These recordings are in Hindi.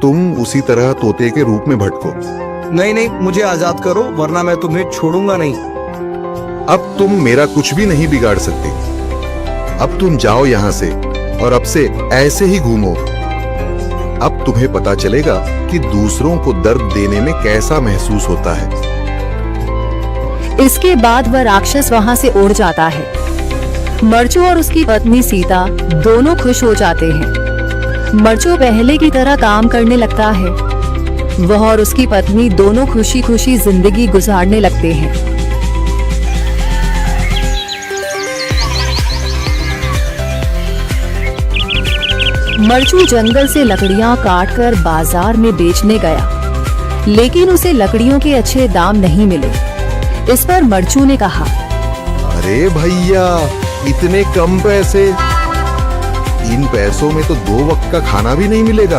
तुम उसी तरह तोते के रूप में भटको। नहीं नहीं, मुझे आजाद करो वरना मैं तुम्हें छोड़ूंगा नहीं। अब तुम मेरा कुछ भी नहीं बिगाड़ सकते। अब तुम जाओ यहाँ से और अब से ऐसे ही घूमो। अब तुम्हें पता चलेगा कि दूसरों को दर्द देने में कैसा महसूस होता है। इसके बाद वह राक्षस वहां से उड़ जाता है। मरचू और उसकी पत्नी सीता दोनों खुश हो जाते हैं। मरचू पहले की तरह काम करने लगता है। वह और उसकी पत्नी दोनों खुशी खुशी जिंदगी गुजारने लगते हैं। मरचू जंगल से लकड़ियां काटकर बाजार में बेचने गया, लेकिन उसे लकड़ियों के अच्छे दाम नहीं मिले। इस पर मरचू ने कहा, अरे भैया, इतने कम पैसे? इन पैसों में तो 2 वक्त का खाना भी नहीं मिलेगा।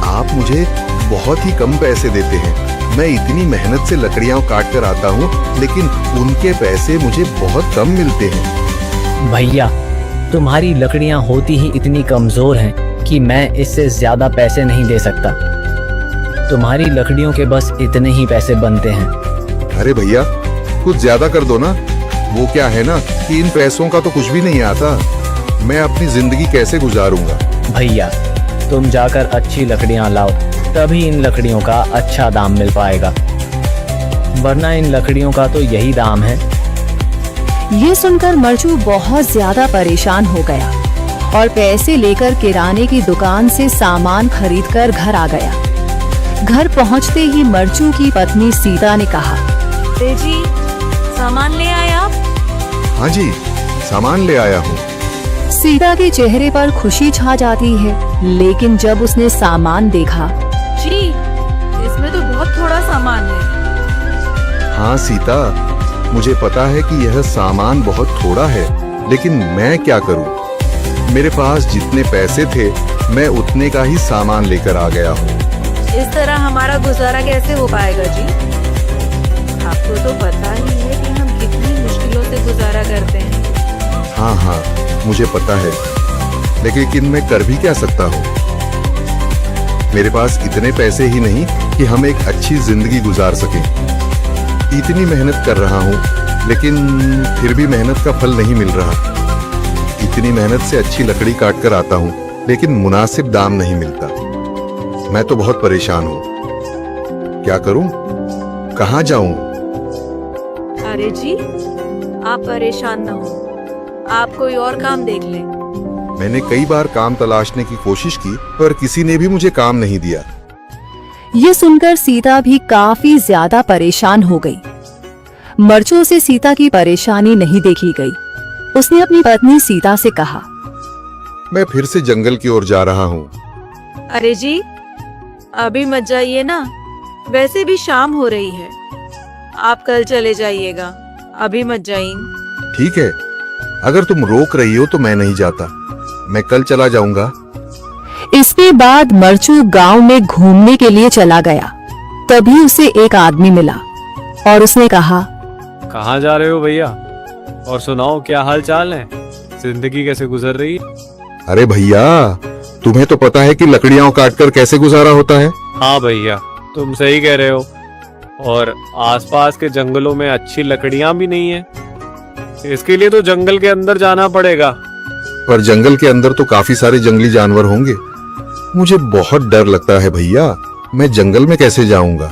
आप मुझे बहुत ही कम पैसे देते हैं। मैं इतनी मेहनत से लकड़ियां काट कर आता हूँ, लेकिन उनके पैसे मुझे बहुत कम मिलते हैं। भैया, तुम्हारी लकड़ियां होती ही इतनी कमजोर हैं कि मैं इससे ज्यादा पैसे नहीं दे सकता। तुम्हारी लकड़ियों के बस इतने ही पैसे बनते हैं। अरे भैया, कुछ ज्यादा कर दो ना। वो क्या है ना कि इन पैसों का तो कुछ भी नहीं आता। मैं अपनी जिंदगी कैसे गुजारूंगा? भैया, तुम जाकर अच्छी लकड़ियां लाओ, तभी इन लकड़ियों का अच्छा दाम मिल पाएगा, वरना इन लकड़ियों का तो यही दाम है। ये सुनकर मरचू बहुत ज्यादा परेशान हो गया और पैसे लेकर किराने की दुकान से सामान खरीदकर घर आ गया। घर पहुंचते ही मरचू की पत्नी सीता ने कहा, जी, सामान ले आए आप? हाँ जी, सामान ले आया हूँ। सीता के चेहरे पर खुशी छा जाती है, लेकिन जब उसने सामान देखा, जी, इसमें तो बहुत थोड़ा सामान है। हाँ सीता, मुझे पता है कि यह सामान बहुत थोड़ा है, लेकिन मैं क्या करूं? मेरे पास जितने पैसे थे, मैं उतने का ही सामान लेकर आ गया हूँ। इस तरह हमारा गुजारा कैसे हो पाएगा जी? आपको तो पता ही है कि हम कितनी मुश्किलों से गुजारा करते हैं। हाँ हाँ, मुझे पता है, लेकिन मैं कर भी क्या सकता हूँ? मेरे पास इतने पैसे ही नहीं कि हम एक अच्छी जिंदगी गुजार सकें। इतनी मेहनत कर रहा हूँ, लेकिन फिर भी मेहनत का फल नहीं मिल रहा। इतनी मेहनत से अच्छी लकड़ी काट कर आता हूँ, लेकिन मुनासिब दाम नहीं मिलता। मैं तो बहुत परेशान हूँ। क्या करूँ? कहाँ जाऊँ? अरे जी, आप परेशान न हो, आप कोई और काम देख लें। मैंने कई बार काम तलाशने की कोशिश की, पर किसी ने भी मुझे काम नहीं दिया। ये सुनकर सीता भी काफी ज्यादा परेशान हो गई। मरचू से सीता की परेशानी नहीं देखी गई। उसने अपनी पत्नी सीता से कहा, मैं फिर से जंगल की ओर जा रहा हूँ। अरे जी, अभी मत जाइए ना, वैसे भी शाम हो रही है। आप कल चले जाइएगा, अभी मत जाइए। ठीक है, अगर तुम रोक रही हो तो मैं नहीं जाता। मैं कल चला जाऊंगा। इसके बाद मरचू गांव में घूमने के लिए चला गया। तभी उसे एक आदमी मिला और उसने कहा, कहाँ जा रहे हो भैया? और सुनाओ, क्या हाल चाल है? जिंदगी कैसे गुजर रही है? अरे भैया, तुम्हें तो पता है कि लकड़ियां काटकर कैसे गुजारा होता है। हाँ भैया, तुम सही कह रहे हो। और आसपास के जंगलों में अच्छी लकड़ियां भी नहीं है। इसके लिए तो जंगल के अंदर जाना पड़ेगा। पर जंगल के अंदर तो काफी सारे जंगली जानवर होंगे। मुझे बहुत डर लगता है भैया, मैं जंगल में कैसे जाऊंगा?